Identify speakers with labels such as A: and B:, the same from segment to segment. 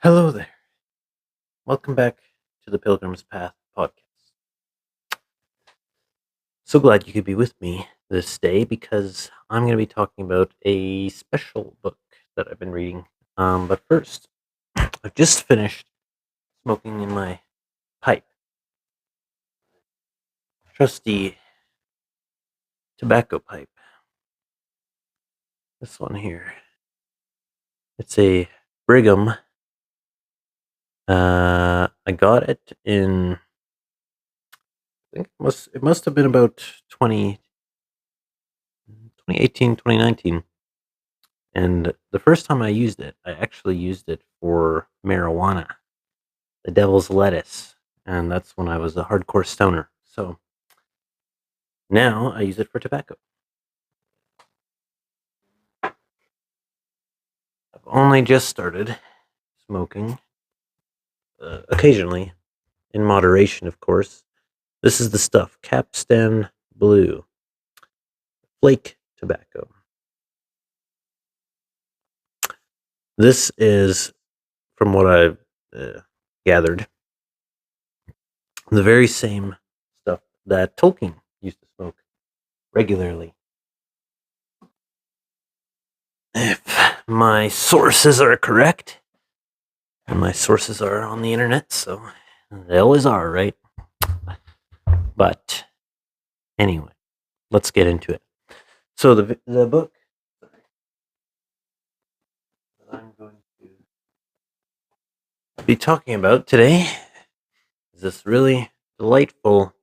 A: Hello there. Welcome back to the Pilgrim's Path podcast. So glad you could be with me this day because I'm going to be talking about a special book that I've been reading. But first, I've just finished smoking in my pipe. Trusty tobacco pipe. This one here. It's a Brigham. I got it in, I think it must have been about 2018, 2019. And the first time I used it, I actually used it for marijuana, the devil's lettuce. And that's when I was a hardcore stoner. So now I use it for tobacco. I've only just started smoking, occasionally, in moderation, of course. This is the stuff, Capstan Blue, flake tobacco. This is, from what I've gathered, the very same stuff that Tolkien used to smoke regularly. If my sources are correct, and my sources are on the internet, so they always are, right? But anyway, let's get into it. So the book that I'm going to be talking about today is this really delightful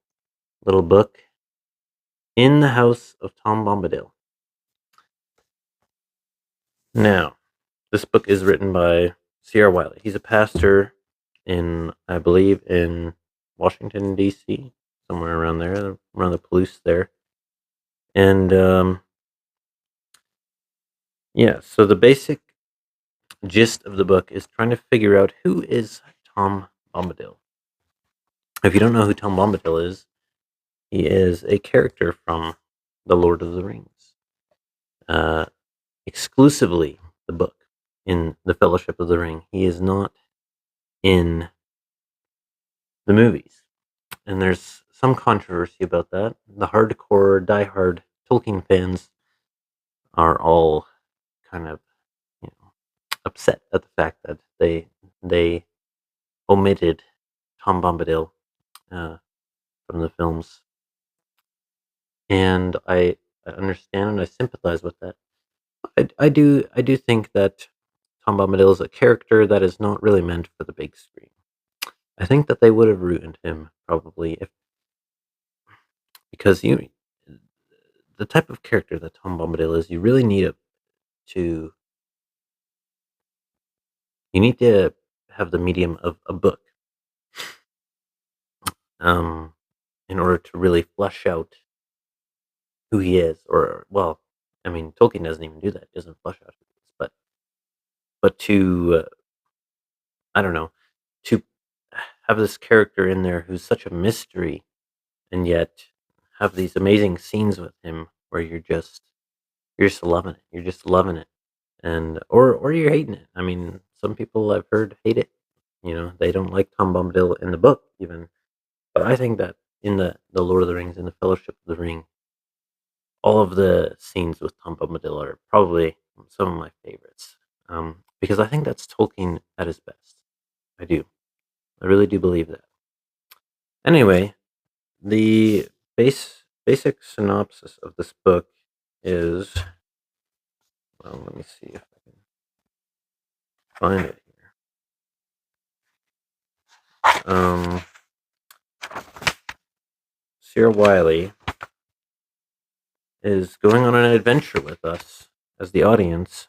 A: little book, In the House of Tom Bombadil. Now, this book is written by C.R. Wiley. He's a pastor in, I believe, in Washington, D.C., somewhere around there, around the Palouse there. And so the basic gist of the book is trying to figure out who is Tom Bombadil. If you don't know who Tom Bombadil is, he is a character from The Lord of the Rings. Exclusively the book in The Fellowship of the Ring. He is not in the movies. And there's some controversy about that. The hardcore, diehard Tolkien fans are all kind of, upset at the fact that they omitted Tom Bombadil from the films, and I understand and I sympathize with that. I do think that Tom Bombadil is a character that is not really meant for the big screen. I think that they would have ruined him probably if because the type of character that Tom Bombadil is, you really need to have the medium of a book, in order to really flesh out who he is. Or, well, I mean, Tolkien doesn't even do that; he doesn't flesh out who he is. But to I don't know, to have this character in there who's such a mystery, and yet have these amazing scenes with him where you're just loving it. You're just loving it, and or you're hating it. I mean, some people I've heard hate it. They don't like Tom Bombadil in the book even. But I think that in the Lord of the Rings, in the Fellowship of the Ring, all of the scenes with Tom Bombadil are probably some of my favorites. Because I think that's Tolkien at his best. I do. I really do believe that. Anyway, the basic synopsis of this book is, well, let me see if I can find it here. Sir Wiley is going on an adventure with us as the audience,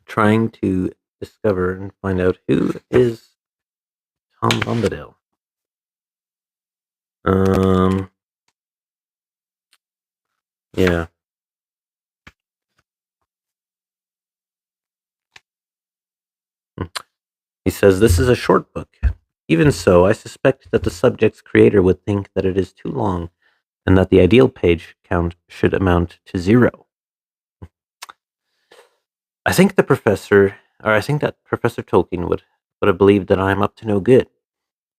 A: trying to discover and find out who is Tom Bombadil. Yeah. He says, "This is a short book. Even so, I suspect that the subject's creator would think that it is too long and that the ideal page count should amount to 0. I think the professor or I think that Professor Tolkien would have believed that I am up to no good.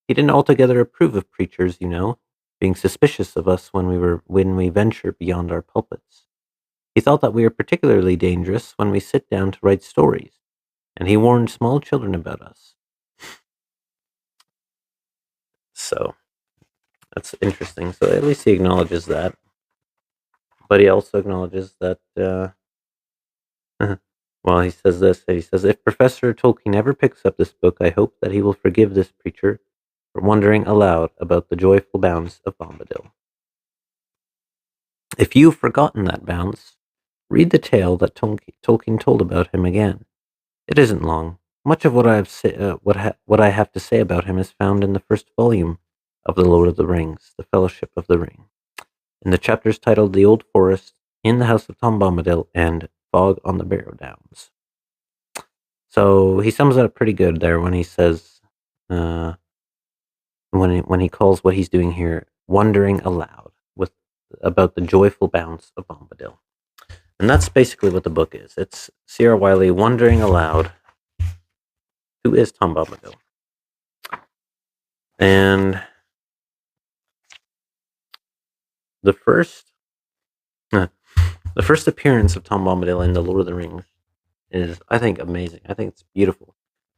A: He didn't altogether approve of preachers, being suspicious of us when we venture beyond our pulpits. He thought that we are particularly dangerous when we sit down to write stories, and he warned small children about us. So that's interesting. So at least he acknowledges that, but he also acknowledges that. Well, he says this. He says, "If Professor Tolkien ever picks up this book, I hope that he will forgive this preacher for wondering aloud about the joyful bounce of Bombadil. If you've forgotten that bounce, read the tale that Tolkien told about him again. It isn't long. Much of what I have to say about him is found in the first volume of The Lord of the Rings, The Fellowship of the Ring, in the chapters titled The Old Forest, In the House of Tom Bombadil, and Fog on the Barrow Downs." So he sums it up pretty good there when he says, when he calls what he's doing here wondering aloud about the joyful bounce of Bombadil. And that's basically what the book is. It's Sierra Wiley wondering aloud, who is Tom Bombadil? And the first appearance of Tom Bombadil in The Lord of the Rings is, I think, amazing. I think it's beautiful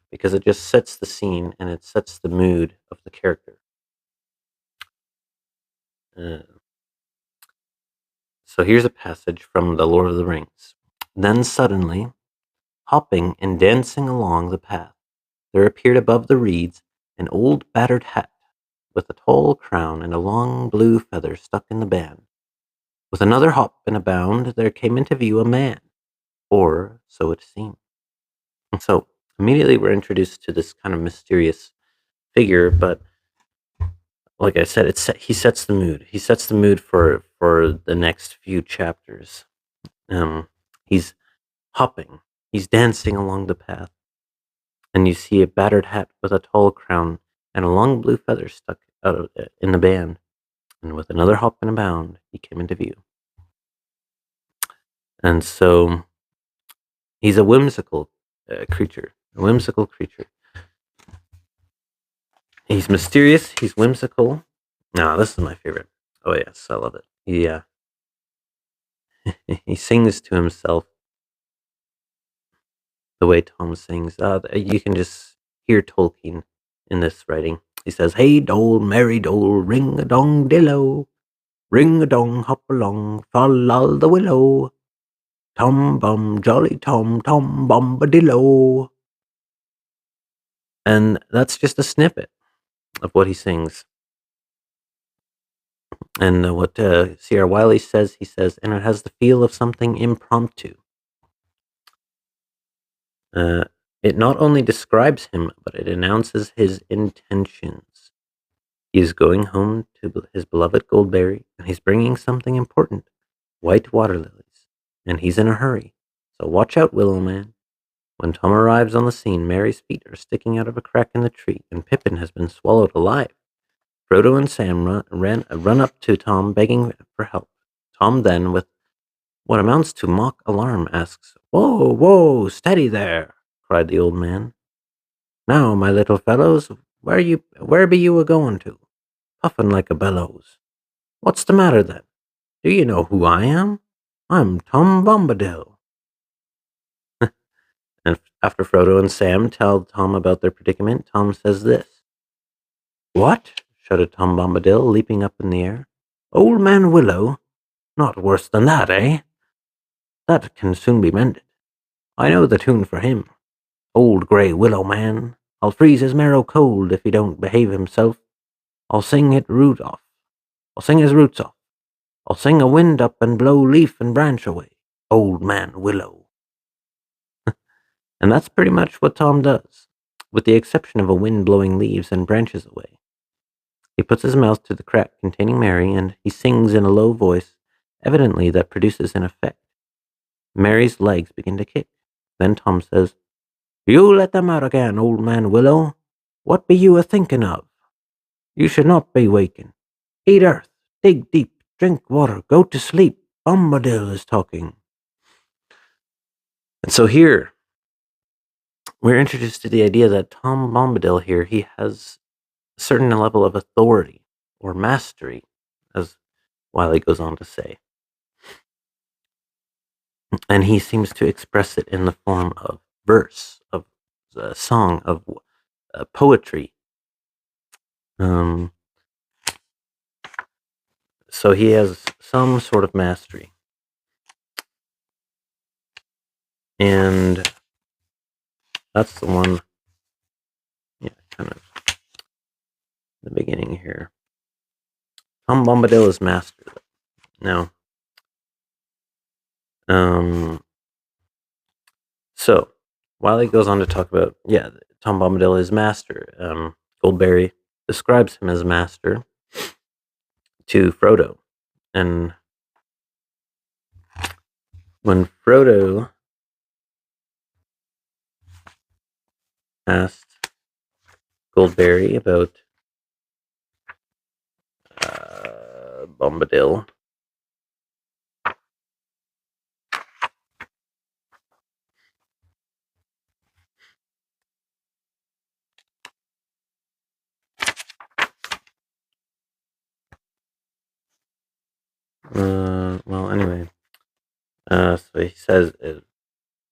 A: because it just sets the scene and it sets the mood of the character. So here's a passage from The Lord of the Rings. "Then suddenly, hopping and dancing along the path, there appeared above the reeds an old battered hat with a tall crown and a long blue feather stuck in the band. With another hop and a bound, there came into view a man, or so it seemed." And so immediately we're introduced to this kind of mysterious figure, but like I said, he sets the mood. He sets the mood for the next few chapters. He's hopping, he's dancing along the path, and you see a battered hat with a tall crown and a long blue feather stuck out of it in the band. And with another hop and a bound, he came into view. And so he's a whimsical creature. A whimsical creature. He's mysterious. He's whimsical. No, this is my favorite. Oh yes, I love it. He sings to himself the way Tom sings. You can just hear Tolkien in this writing. He says, "Hey dole, merry dole, ring a dong dillo, ring a dong, hop along, fall all the willow. Tom bum, jolly Tom, Tom bombadillo." And that's just a snippet of what he sings. And what Sierra Wiley says, he says, "And it has the feel of something impromptu." It not only describes him, but it announces his intentions. He is going home to his beloved Goldberry, and he's bringing something important, white water lilies, and he's in a hurry. So watch out, Willow Man. When Tom arrives on the scene, Merry's feet are sticking out of a crack in the tree, and Pippin has been swallowed alive. Frodo and Sam run up to Tom, begging for help. Tom then, with what amounts to mock alarm, asks, "Whoa, whoa, steady there!" cried the old man. "Now, my little fellows, where be you a-going to, puffin' like a bellows? What's the matter then? Do you know who I am? I'm Tom Bombadil." And after Frodo and Sam tell Tom about their predicament, Tom says this. "What?" shouted Tom Bombadil, leaping up in the air. "Old Man Willow? Not worse than that, eh? That can soon be mended. I know the tune for him. Old grey Willow Man. I'll freeze his marrow cold if he don't behave himself. I'll sing his roots off. I'll sing a wind up and blow leaf and branch away. Old Man Willow." And that's pretty much what Tom does, with the exception of a wind blowing leaves and branches away. He puts his mouth to the crack containing Mary, and he sings in a low voice, evidently that produces an effect. Mary's legs begin to kick. Then Tom says, "You let them out again, Old Man Willow. What be you a-thinking of? You should not be waking. Eat earth, dig deep, drink water, go to sleep. Bombadil is talking." And so here, we're introduced to the idea that Tom Bombadil here, he has a certain level of authority or mastery, as Wiley goes on to say. And he seems to express it in the form of verse, of song, of poetry. So he has some sort of mastery. And that's the one, kind of the beginning here. Tom Bombadil is master. Now, so Wiley goes on to talk about, Tom Bombadil is master. Goldberry describes him as master to Frodo. And when Frodo asked Goldberry about Bombadil, so he says,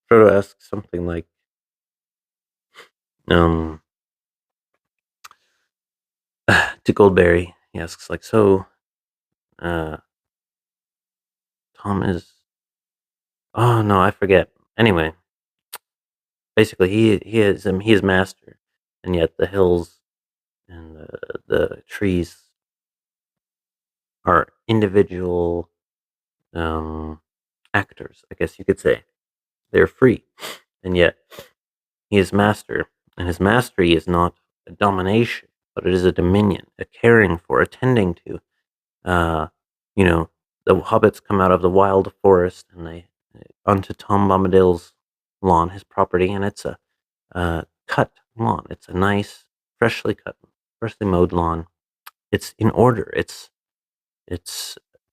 A: Frodo asks something like, to Goldberry, he asks like, so, Tom is, oh no, I forget. Anyway, basically he is master, and yet the hills and the trees are individual actors, I guess you could say. They're free, and yet he is master, and his mastery is not a domination, but it is a dominion, a caring for, attending to. You know, the hobbits come out of the wild forest, and they onto Tom Bombadil's lawn, his property, and it's a cut lawn. It's a nice, freshly cut, freshly mowed lawn. It's in order. It's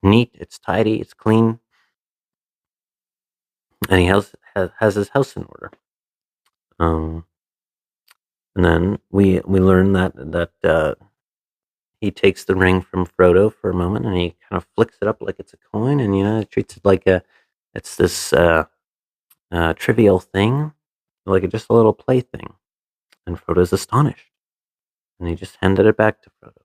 A: neat. It's tidy. It's clean, and he has his house in order. And then we learn that he takes the ring from Frodo for a moment, and he kind of flicks it up like it's a coin, and treats it like it's this trivial thing, like just a little plaything. And Frodo's astonished, and he just handed it back to Frodo.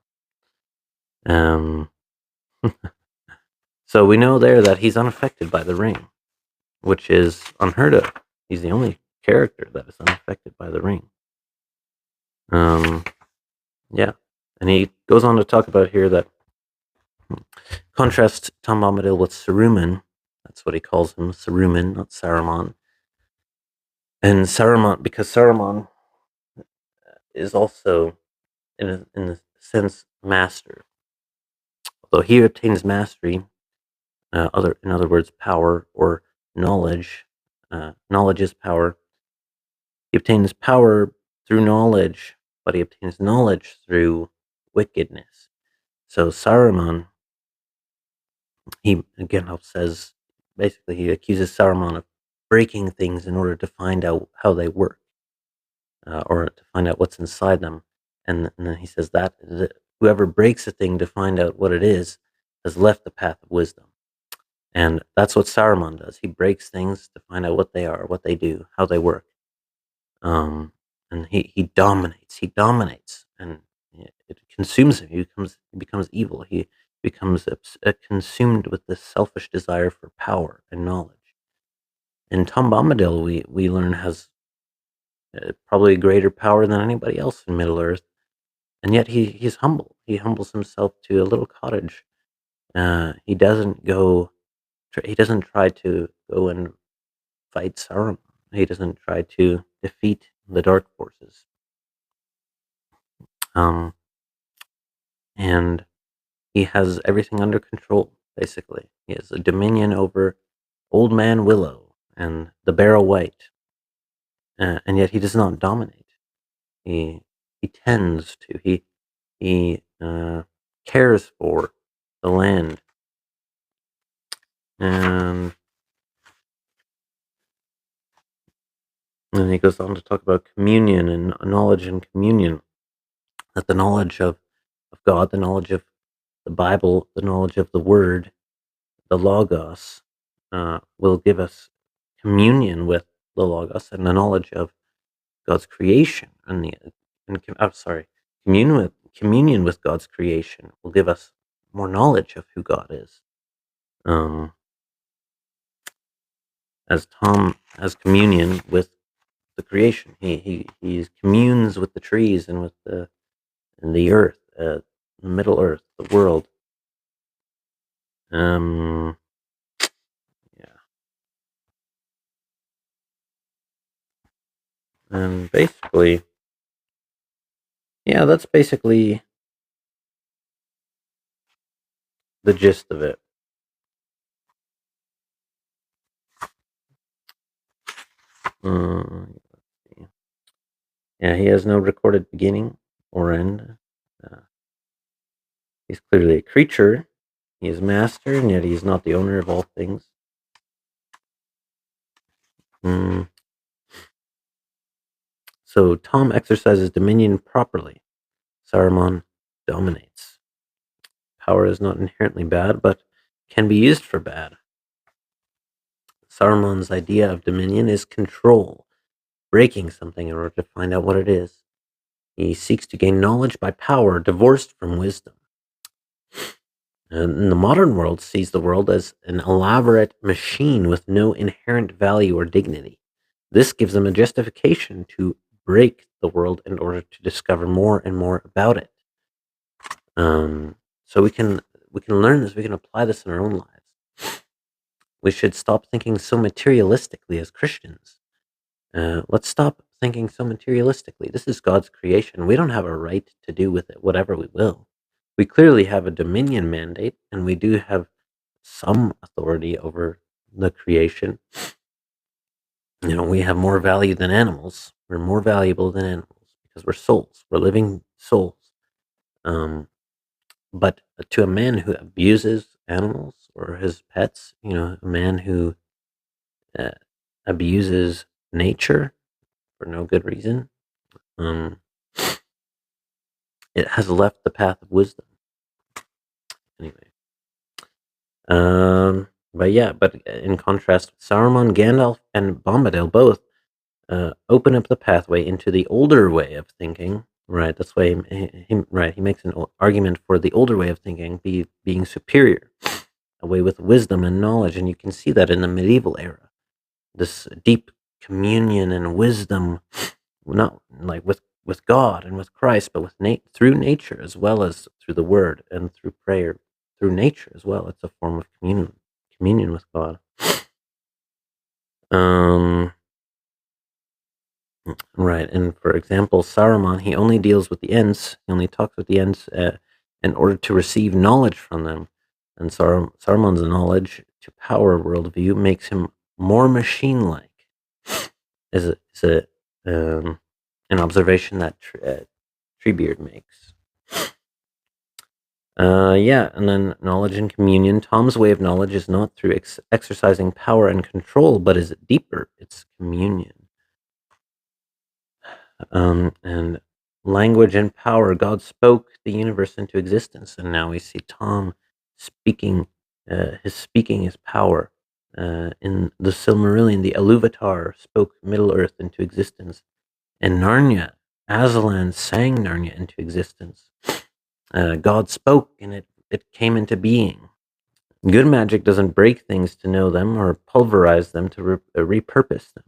A: So we know there that he's unaffected by the ring, which is unheard of. He's the only character that is unaffected by the ring. And he goes on to talk about here that contrast Tom Bombadil with Saruman. That's what he calls him, Saruman, not Saruman. And Saruman, because Saruman is also, in a sense, master. Although he obtains mastery, in other words, power or knowledge. Knowledge is power. He obtains power through knowledge, but he obtains knowledge through wickedness. So Saruman, he again says, basically he accuses Saruman of breaking things in order to find out how they work, or to find out what's inside them. And then he says that whoever breaks a thing to find out what it is has left the path of wisdom. And that's what Saruman does. He breaks things to find out what they are, what they do, how they work. And he dominates. He dominates, and it consumes him. He becomes evil. He becomes consumed with this selfish desire for power and knowledge. And Tom Bombadil, we learn, has probably greater power than anybody else in Middle Earth, and yet he's humble. He humbles himself to a little cottage. He doesn't go. He doesn't try to go and fight Sauron. He doesn't try to defeat the dark forces. And he has everything under control, basically. He has a dominion over Old Man Willow and the Barrow White, and yet he does not dominate. He tends to. He cares for the land, and And he goes on to talk about communion and knowledge and communion, that the knowledge of God, the knowledge of the Bible, the knowledge of the Word, the Logos, will give us communion with the Logos, and the knowledge of God's creation, and communion with God's creation will give us more knowledge of who God is. As Tom has communion with the creation, he communes with the trees and with the earth, Middle Earth, the world. Yeah. And basically, yeah, that's basically the gist of it. Let's see. Yeah, he has no recorded beginning or end. Uh, he's clearly a creature. He is master, and yet he is not the owner of all things. So Tom exercises dominion properly. Saruman dominates. Power is not inherently bad, but can be used for bad. Saruman's idea of dominion is control, breaking something in order to find out what it is. He seeks to gain knowledge by power, divorced from wisdom. And the modern world sees the world as an elaborate machine with no inherent value or dignity. This gives them a justification to break the world in order to discover more and more about it. So we can learn this. We can apply this in our own lives. We should stop thinking so materialistically as Christians. Let's stop thinking so materialistically. This is God's creation. We don't have a right to do with it whatever we will. We clearly have a dominion mandate, and we do have some authority over the creation. We have more value than animals. We're more valuable than animals because we're souls. We're living souls. But to a man who abuses animals or his pets, a man who abuses nature for no good reason, it has left the path of wisdom. Anyway. But in contrast, Saruman, Gandalf, and Bombadil both open up the pathway into the older way of thinking. Right, that's why he makes an argument for the older way of thinking being superior, a way with wisdom and knowledge, and you can see that in the medieval era. This deep communion and wisdom, not like with God and with Christ, but with through nature as well as through the Word and through prayer, through nature as well. It's a form of communion with God. Right, and for example, Saruman, he only deals with the ends. He only talks with the ends in order to receive knowledge from them. And Saruman's knowledge to power worldview makes him more machine-like. Is an observation that Treebeard makes. And then knowledge and communion. Tom's way of knowledge is not through exercising power and control, but is deeper. It's communion. And language and power. God spoke the universe into existence, and now we see Tom speaking. His speaking is power. In the Silmarillion, the Iluvatar spoke Middle Earth into existence, and Narnia, Aslan sang Narnia into existence. God spoke, and it came into being. Good magic doesn't break things to know them or pulverize them to repurpose them.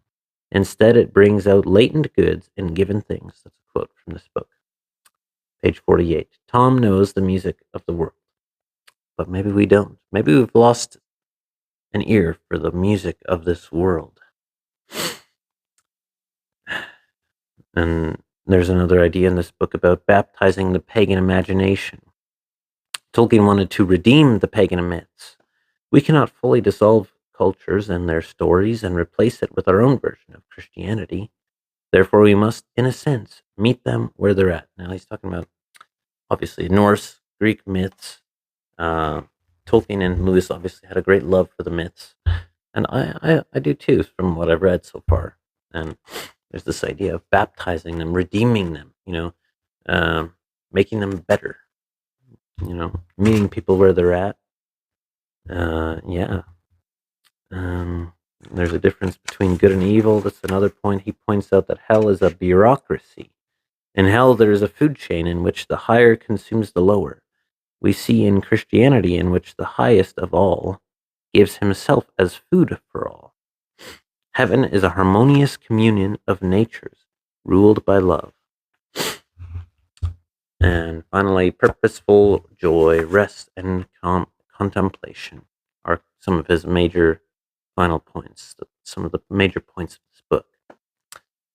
A: Instead, it brings out latent goods in given things. That's a quote from this book. Page 48. Tom knows the music of the world, but maybe we don't. Maybe we've lost an ear for the music of this world. And there's another idea in this book about baptizing the pagan imagination. Tolkien wanted to redeem the pagan myths. We cannot fully dissolve cultures and their stories and replace it with our own version of Christianity. Therefore, we must, in a sense, meet them where they're at. Now, he's talking about, obviously, Norse, Greek myths. Tolkien and Lewis obviously had a great love for the myths. And I do too, from what I've read so far. And There's this idea of baptizing them, redeeming them, um, making them better, meeting people where they're at. Yeah. Um, there's a difference between good and evil. That's another point. He points out that hell is a bureaucracy. In hell, there is a food chain in which the higher consumes the lower. We see in Christianity in which the highest of all gives himself as food for all. Heaven is a harmonious communion of natures ruled by love. And finally, purposeful joy, rest, and contemplation are some of his major final points, some of the major points of this book.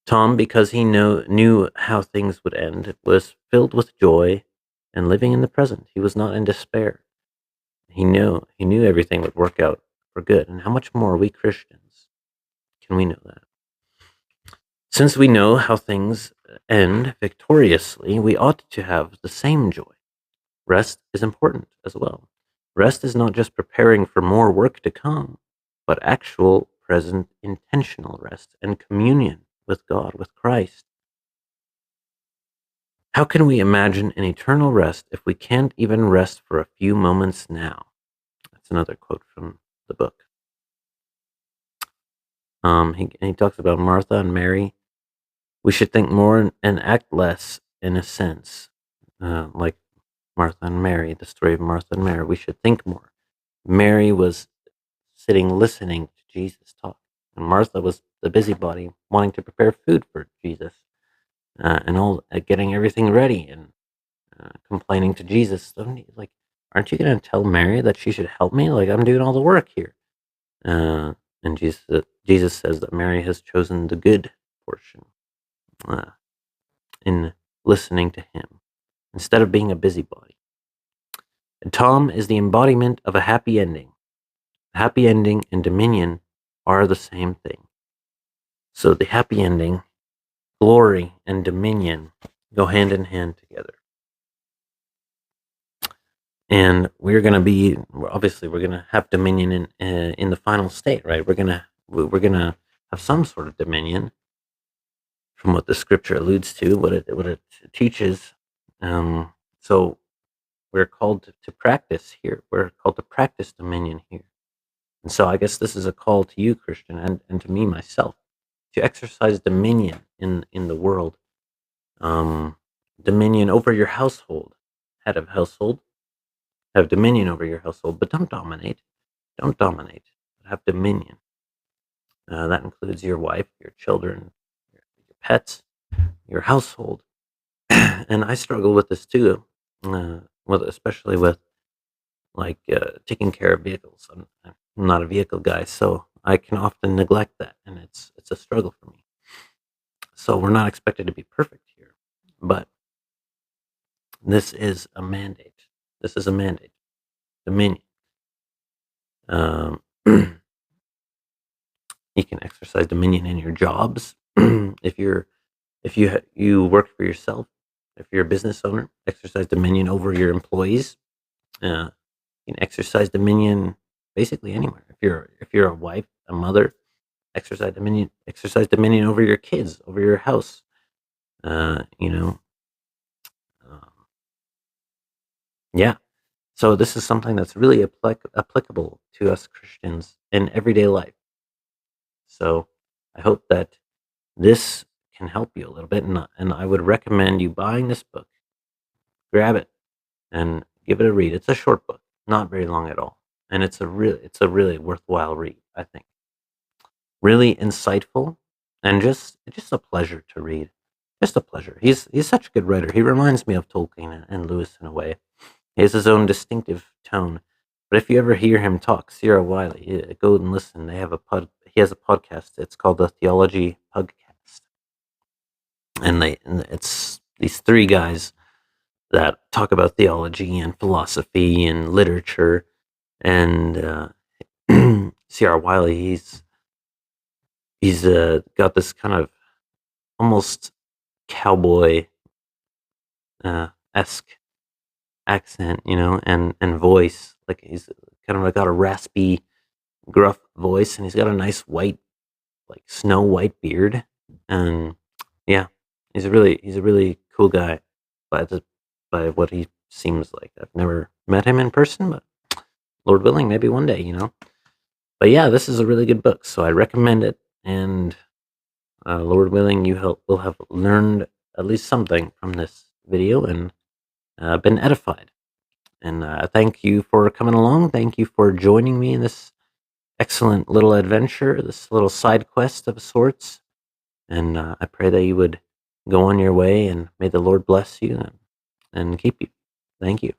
A: Tom, because he knew how things would end, was filled with joy and living in the present. He was not in despair. He knew everything would work out for good. And how much more we Christians can we know that? Since we know how things end victoriously, we ought to have the same joy. Rest is important as well. Rest is not just preparing for more work to come, but actual, present, intentional rest and communion with God, with Christ. How can we imagine an eternal rest if we can't even rest for a few moments now? That's another quote from the book. He talks about Martha and Mary. We should think more and act less, in a sense, like Martha and Mary, the story of Martha and Mary. We should think more. Mary was sitting listening to Jesus talk, and Martha was the busybody wanting to prepare food for Jesus, and all getting everything ready and complaining to Jesus. Like, aren't you going to tell Mary that she should help me? Like, I'm doing all the work here. And Jesus says that Mary has chosen the good portion in listening to him instead of being a busybody. And Tom is the embodiment of a happy ending. Happy ending and dominion are the same thing. So the happy ending, glory, and dominion go hand in hand together. And we're going to have dominion in the final state, right? We're going to have some sort of dominion, from what the scripture alludes to, what it teaches. So we're called to practice here. We're called to practice dominion here. And so I guess this is a call to you, Christian, and to me myself, to exercise dominion in the world. Dominion over your household. Head of household. Have dominion over your household, but don't dominate. Don't dominate, but have dominion. That includes your wife, your children, your pets, your household. And I struggle with this too, especially with taking care of vehicles. I'm not a vehicle guy, so I can often neglect that, and it's a struggle for me. So we're not expected to be perfect here, but this is a mandate. This is a mandate. Dominion. You can exercise dominion in your jobs. if you work for yourself, if you're a business owner, exercise dominion over your employees. You can exercise dominion basically anywhere. If you're a wife, a mother, exercise dominion. Exercise dominion over your kids, over your house. Yeah. So this is something that's really applicable to us Christians in everyday life. So I hope that this can help you a little bit, and I would recommend you buying this book. Grab it and give it a read. It's a short book, not very long at all, and it's a really worthwhile read, I think. Really insightful, and just a pleasure to read. Just a pleasure. He's such a good writer. He reminds me of Tolkien and Lewis in a way. He has his own distinctive tone. But if you ever hear him talk, Sierra Wiley, go and listen. He has a podcast. It's called the Theology Podcast, and it's these three guys that talk about theology and philosophy and literature. And Sierra Wiley, he's got this kind of almost cowboy esque accent, and voice. Like, he's kind of got a raspy, gruff voice, and he's got a nice white, like snow white beard. And yeah, he's a really cool guy by by what he seems like. I've never met him in person, but Lord willing, maybe one day, But yeah, this is a really good book, so I recommend it. And Lord willing, will have learned at least something from this video and been edified. And thank you for coming along. Thank you for joining me in this excellent little adventure, this little side quest of sorts. And I pray that you would go on your way, and may the Lord bless you and keep you. Thank you.